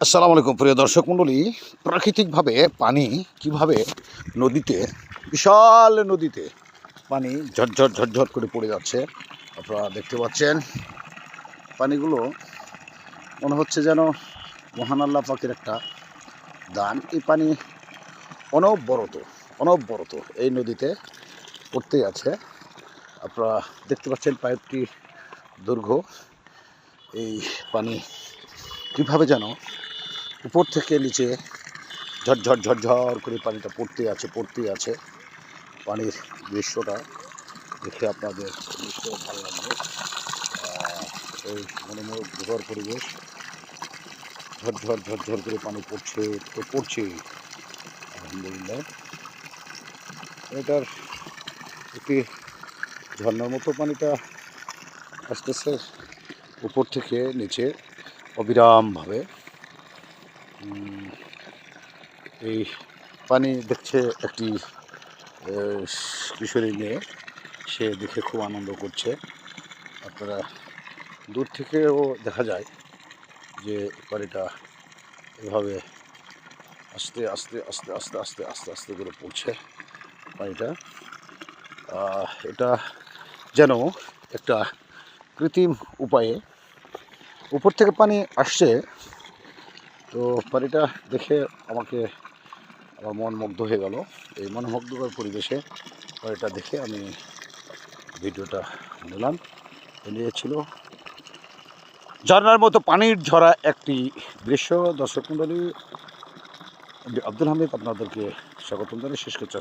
আসসালামু আলাইকুম প্রিয় দর্শক মণ্ডলী। প্রাকৃতিকভাবে পানি কিভাবে নদীতে, বিশাল নদীতে পানি ঝরঝর ঝরঝর করে পড়ে যাচ্ছে আপনারা দেখতে পাচ্ছেন। পানিগুলো মনে হচ্ছে যেন মহান আল্লাহ পাকের একটা দান। এই পানি অনবরত অনবরত এই নদীতে পড়তেই আছে। আপনারা দেখতে পাচ্ছেন পাইপটি দৈর্ঘ্য। এই পানি কীভাবে যেন উপর থেকে নিচে ঝরঝর ঝরঝর করে পানিটা পড়তেই আছে। পানির দৃশ্যটা দেখে আপনাদের নিশ্চয়ই ভালো লাগবে। এই মনোমুগ্ধকর পরিবেশ, ঝরঝর ঝরঝর করে পানি পড়ছেই। আলহামদুলিল্লাহ, এটার একটি ঝর্ণার মতো পানিটা আসতেছে উপর থেকে নিচে অবিরামভাবে। এই পানি দেখছে একটি কিশোরী মেয়ে, সে দেখে খুব আনন্দ করছে। আপনারা দূর থেকেও দেখা যায় যে পানিটা এভাবে আস্তে আস্তে আস্তে আস্তে আস্তে আস্তে আস্তে করে পড়ছে পানিটা। এটা যেন একটা কৃত্রিম উপায়ে উপর থেকে পানি আসছে। তো পানিটা দেখে আমার মন মুগ্ধ হয়ে গেল। এই মনোমুগ্ধকর পরিবেশে পানিটা দেখে আমি ভিডিওটা নিলাম। নিয়েছিল ঝর্ণার মতো পানির ঝরা একটি দৃশ্য। দর্শক মণ্ডলী, আব্দুল হামিদ আপনাদেরকে স্বাগতম জানিয়ে শেষ করতে